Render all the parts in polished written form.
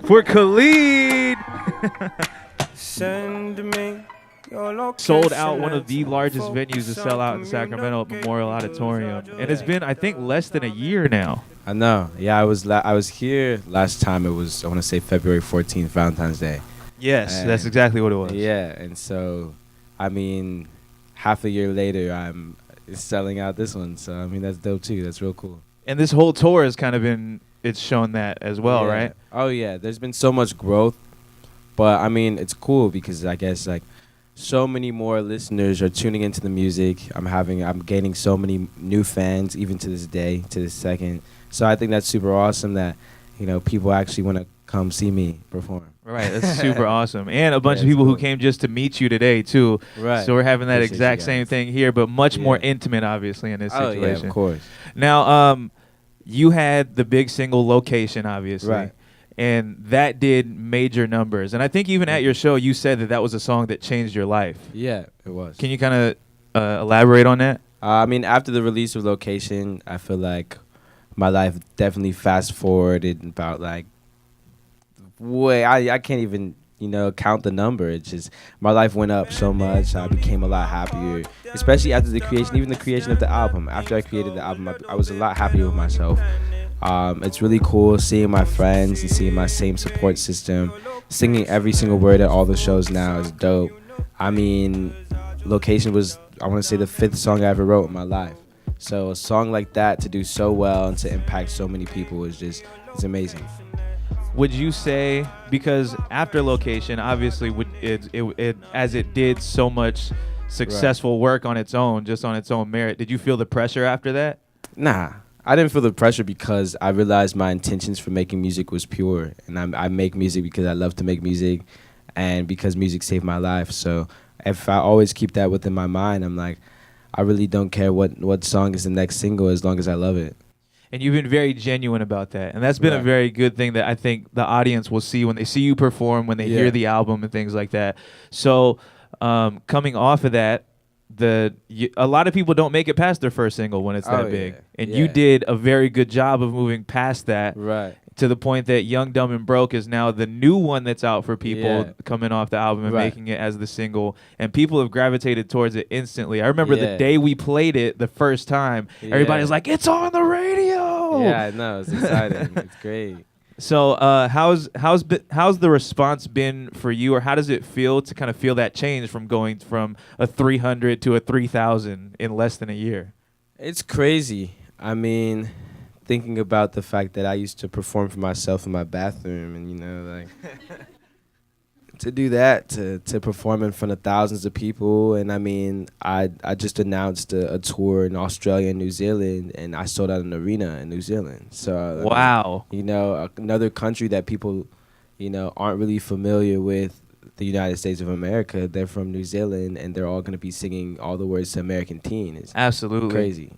for Khalid. Send me your location. Sold out one of the largest venues to sell out in Sacramento, Memorial Auditorium. And it's been, I think, less than a year now. I know. Yeah, I was here last time. It was, I want to say, February 14th, Valentine's Day. Yes, And that's exactly what it was. Yeah, and so, I mean, half a year later, I'm selling out this one. So, I mean, that's dope, too. That's real cool. And this whole tour has kind of been, it's shown that as well, Yeah. right? Oh, yeah. There's been so much growth. But, I mean, it's cool because I guess, like, so many more listeners are tuning into the music. I'm gaining so many new fans, even to this day, to this second. So I think that's super awesome that, you know, people actually want to come see me perform. Right, that's super awesome. And a bunch of it's people who cool. came just to meet you today, too. Right. So we're having that Appreciate exact you same guys. thing here, but much more Yeah. intimate, obviously, in this Oh, situation. yeah, of course. Now, you had the big single Location, obviously. Right. And that did major numbers. And I think even at your show, you said that that was a song that changed your life. Yeah, it was. Can you kind of elaborate on that? I mean, after the release of Location, I feel like my life definitely fast forwarded about like I can't even, you know, count the number. It's just my life went up so much. I became a lot happier, especially after the creation, even the creation of the album. After I created the album, I was a lot happier with myself. It's really cool seeing my friends and seeing my same support system. Singing every single word at all the shows now is dope. I mean, Location was, I want to say, the 5th song I ever wrote in my life. So a song like that to do so well and to impact so many people is just, it's amazing. Would you say, because after Location, obviously, it as it did so much successful work on its own, just on its own merit, did you feel the pressure after that? Nah, I didn't feel the pressure because I realized my intentions for making music was pure. And I make music because I love to make music and because music saved my life. So if I always keep that within my mind, I'm like, I really don't care what song is the next single as long as I love it. And you've been very genuine about that. And that's been a Right. very good thing that I think the audience will see when they see you perform, when they hear Yeah. the album and things like that. So coming off of that, a lot of people don't make it past their first single when it's that Oh, big. yeah. And you Yeah. did a very good job of moving past that Right. to the point that Young, Dumb, and Broke is now the new one that's out for people Yeah. coming off the album and Right. making it as the single. And people have gravitated towards it instantly. I remember the Yeah. day we played it the first time, everybody's Yeah. like, it's on the radio! Yeah, I know. It's exciting. It's great. So how's the response been for you, or how does it feel to kind of feel that change from going from a 300 to a 3,000 in less than a year? It's crazy. I mean, thinking about the fact that I used to perform for myself in my bathroom and, you know, like, to do that, to perform in front of thousands of people. And, I mean, I just announced a tour in Australia and New Zealand, and I sold out an arena in New Zealand. So, I mean, Wow. you know, another country that people, you know, aren't really familiar with, the United States of America. They're from New Zealand, and they're all going to be singing all the words to American Teen. It's Absolutely. crazy.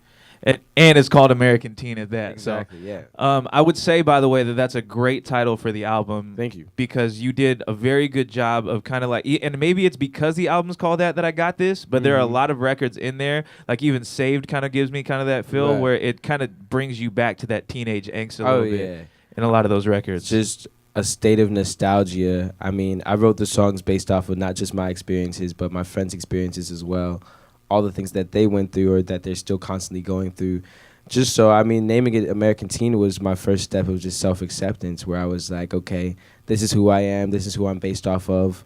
And it's called American Teen at that. Exactly, So, yeah. I would say, by the way, that that's a great title for the album. Thank you. Because you did a very good job of kind of like, and maybe it's because the album's called that I got this, but there are a lot of records in there, like even Saved kind of gives me kind of that feel Right. where it kind of brings you back to that teenage angst a Oh, little bit yeah. in a lot of those records. Just a state of nostalgia. I mean, I wrote the songs based off of not just my experiences, but my friends' experiences as well. All the things that they went through or that they're still constantly going through. Just so, I mean, naming it American Teen was my first step of just self-acceptance, where I was like, okay, this is who I am, this is who I'm based off of,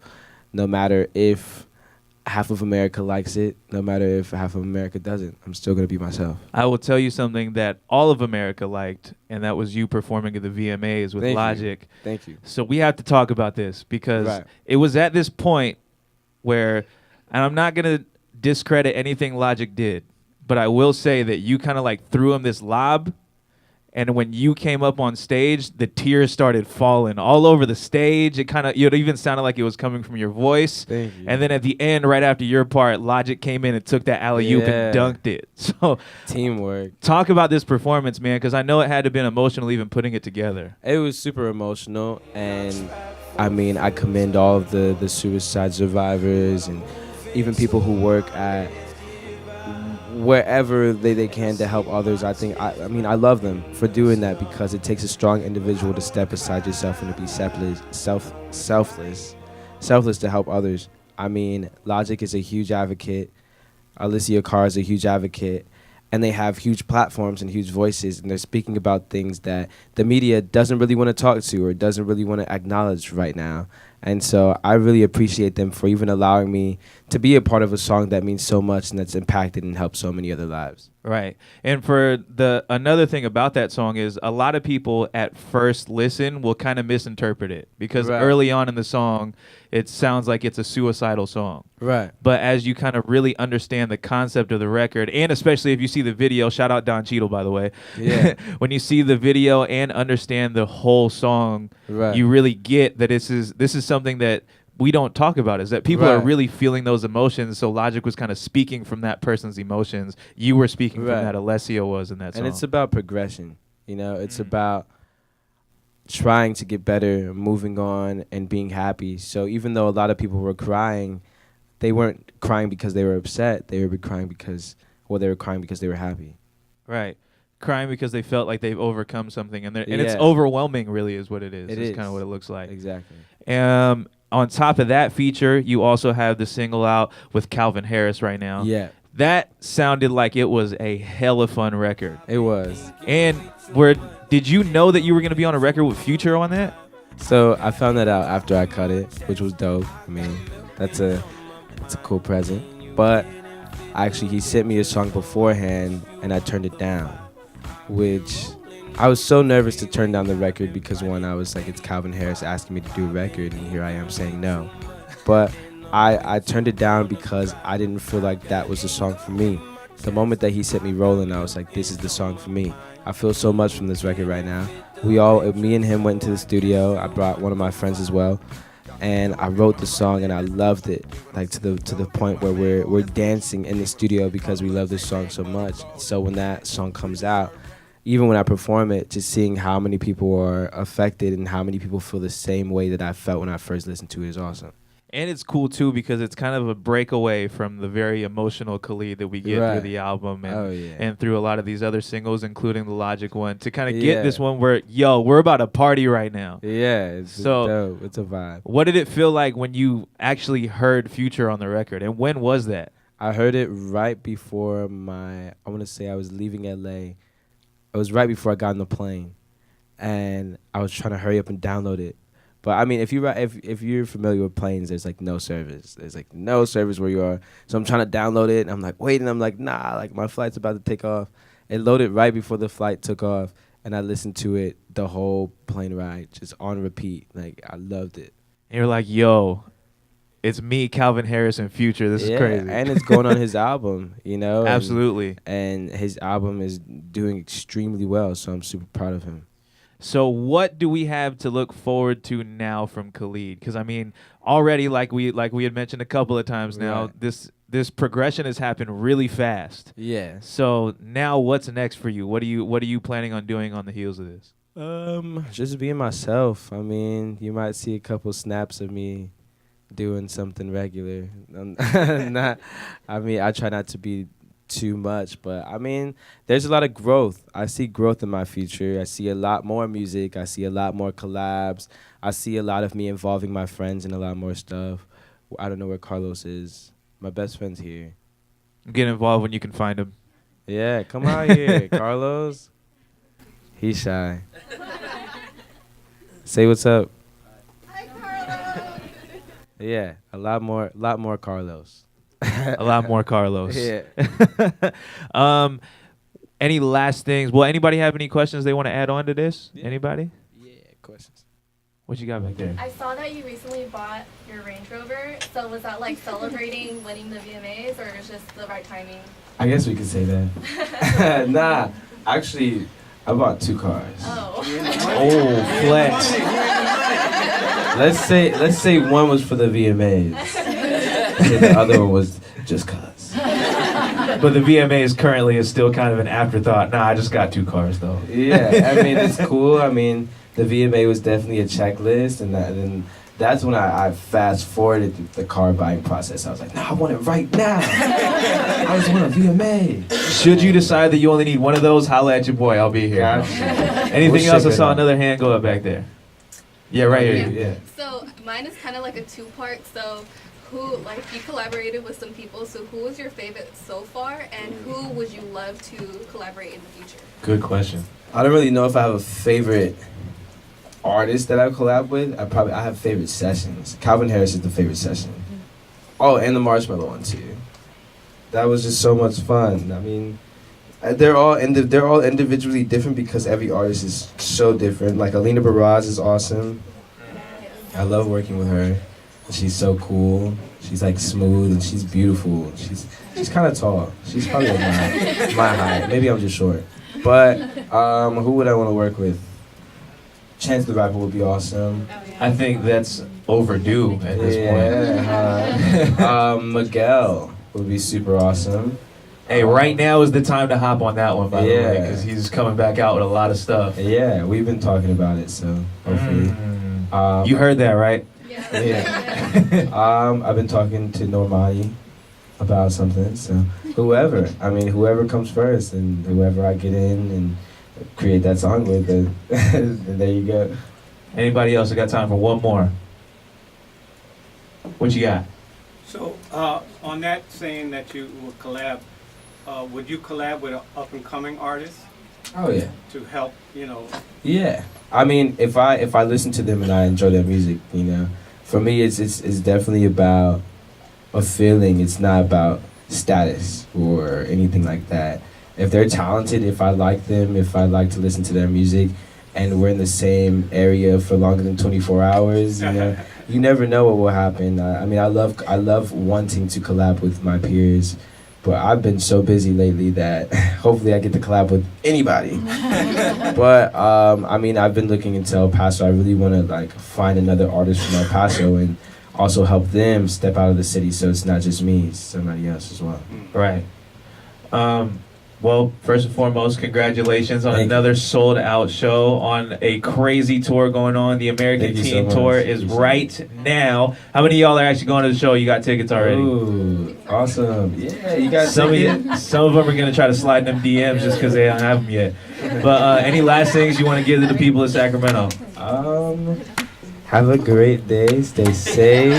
no matter if half of America likes it, no matter if half of America doesn't, I'm still going to be myself. I will tell you something that all of America liked, and that was you performing at the VMAs with Thank you. Logic. Thank you. So we have to talk about this because Right. it was at this point where, and I'm not going to discredit anything Logic did, but I will say that you kind of like threw him this lob, and when you came up on stage, the tears started falling all over the stage. It even sounded like it was coming from your voice. Thank you. And then at the end, right after your part, Logic came in and took that alley-oop Yeah. and dunked it. So Teamwork. talk about this performance, man, because I know it had to have been emotional even putting it together. It was super emotional, and I mean, I commend all of the suicide survivors and even people who work at wherever they can to help others. I think I mean I love them for doing that, because it takes a strong individual to step aside yourself and to be selfless to help others. I mean, Logic is a huge advocate. Alicia Carr is a huge advocate. And they have huge platforms and huge voices, and they're speaking about things that the media doesn't really want to talk to or doesn't really want to acknowledge right now. And so I really appreciate them for even allowing me to be a part of a song that means so much and that's impacted and helped so many other lives. Right. And for another thing about that song is a lot of people at first listen will kind of misinterpret it, because early on in the song, it sounds like it's a suicidal song. Right. But as you kind of really understand the concept of the record, and especially if you see the video, shout out Don Cheadle, by the way. Yeah. When you see the video and understand the whole song, you really get that this is something that we don't talk about, is that people are really feeling those emotions. So Logic was kind of speaking from that person's emotions. You were speaking from that. Alessio was in that song. And it's about progression. You know, it's about trying to get better, moving on, and being happy. So even though a lot of people were crying, they weren't crying because they were upset. They were crying because they were happy. Right. Crying because they felt like they've overcome something. And it's overwhelming, really, is what it is. It's kind of what it looks like. Exactly. On top of that feature, you also have the single out with Calvin Harris right now. Yeah. That sounded like it was a hella fun record. It was. And did you know that you were going to be on a record with Future on that? So I found that out after I cut it, which was dope. I mean, that's a cool present. But actually, he sent me a song beforehand, and I turned it down, which I was so nervous to turn down the record because, one, I was like, it's Calvin Harris asking me to do a record, and here I am saying no. But I turned it down because I didn't feel like that was the song for me. The moment that he sent me Rolling, I was like, this is the song for me. I feel so much from this record right now. Me and him went into the studio. I brought one of my friends as well, and I wrote the song, and I loved it, like to the point where we're dancing in the studio because we love this song so much. So when that song comes out, even when I perform it, just seeing how many people are affected and how many people feel the same way that I felt when I first listened to it is awesome. And it's cool, too, because it's kind of a breakaway from the very emotional Khalid that we get through the album and through a lot of these other singles, including the Logic one, to kind of get this one where, we're about to party right now. Yeah, it's dope. It's a vibe. What did it feel like when you actually heard Future on the record, and when was that? I heard it right before I want to say I was leaving L.A. It was right before I got on the plane, and I was trying to hurry up and download it. But I mean, if you're familiar with planes, there's like no service. There's like no service where you are. So I'm trying to download it, and I'm like waiting. I'm like, nah, like my flight's about to take off. It loaded right before the flight took off, and I listened to it the whole plane ride, just on repeat. Like I loved it. And you're like, yo, it's me, Calvin Harris, and Future. This is crazy. And it's going on his album, you know. Absolutely. And his album is doing extremely well, so I'm super proud of him. So what do we have to look forward to now from Khalid? Because I mean, already like we had mentioned a couple of times now, this progression has happened really fast. Yeah. So now what's next for you? What are you planning on doing on the heels of this? Just being myself. I mean, you might see a couple snaps of me doing something regular. I try not to be too much, but I mean, there's a lot of growth. I see growth in my future. I see a lot more music. I see a lot more collabs. I see a lot of me involving my friends in a lot more stuff. I don't know where Carlos is. My best friend's here. Get involved when you can find him. Yeah, come out here, Carlos. He's shy. Say what's up. Hi, Carlos. Yeah, a lot more Carlos. A lot more Carlos. Yeah. Any last things? Well, anybody have any questions they want to add on to this? Yeah. Anybody? Yeah, questions. What you got back there? I saw that you recently bought your Range Rover. So was that like celebrating winning the VMAs, or it was just the right timing? I guess we could say that. Nah, actually, I bought 2 cars. Oh. Oh, flex. Let's say one was for the VMAs. And the other one was just cause. But the VMAs currently is still kind of an afterthought. Nah, I just got 2 cars though. Yeah, I mean it's cool. I mean the VMA was definitely a checklist, and then that's when I fast forwarded the car buying process. I was like, no, I want it right now. I just want a VMA. Should you decide that you only need one of those, holla at your boy. I'll be here. Gotcha. Anything We'll else? I shake it saw up. another hand go up back there. Yeah, right here. Yeah. So mine is kind of like a two-part. So who, like, you collaborated with some people. So who was your favorite so far, and who would you love to collaborate in the future? Good question. I don't really know if I have a favorite artist that I collab with. I have favorite sessions. Calvin Harris is the favorite session. Oh, and the Marshmallow one too. That was just so much fun. I mean, they're all individually different because every artist is so different. Like Alina Baraz is awesome. I love working with her. She's so cool. She's like smooth and she's beautiful. She's kind of tall. She's probably like my height. Maybe I'm just short. But who would I want to work with? Chance the Rapper would be awesome. I think that's overdue at this point. Miguel would be super awesome. Hey, right now is the time to hop on that one, by the way, Yeah. because he's coming back out with a lot of stuff. Yeah, we've been talking about it, so hopefully. You heard that, right? Yeah. I've been talking to Normani about something, so whoever comes first and whoever I get in and create that song with, then there you go. Anybody else? I got time for one more. What you got? So, on that saying that you will collab, would you collab with an up-and-coming artist Oh yeah. to help, Yeah. I mean, if I listen to them and I enjoy their music, for me it's definitely about a feeling. It's not about status or anything like that. If they're talented, if I like them, if I like to listen to their music, and we're in the same area for longer than 24 hours, you never know what will happen. I mean, I love wanting to collab with my peers, but I've been so busy lately that hopefully I get to collab with anybody. But I mean, I've been looking into El Paso. I really want to like find another artist from El Paso and also help them step out of the city, so it's not just me, it's somebody else as well. Right. Well, first and foremost, congratulations on Thank you. another sold-out show on a crazy tour going on. The American Thank you so Teen much. Tour is right now. How many of y'all are actually going to the show? You got tickets already? Ooh, awesome. Yeah, you guys. Some of them are going to try to slide in them DMs just because they don't have them yet. But any last things you want to give to the people of Sacramento? Have a great day. Stay safe.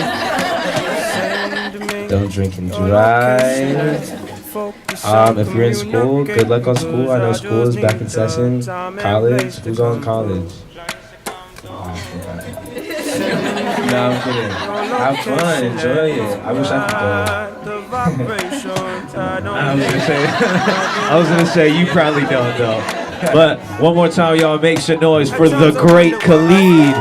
Don't drink and drive. If you're in school, good luck on school. I know school is back in session. College, who's on college? No, I'm kidding. Have fun, enjoy it. I wish I could I was gonna say you probably don't though. But one more time, y'all, make some noise for the great Khalid.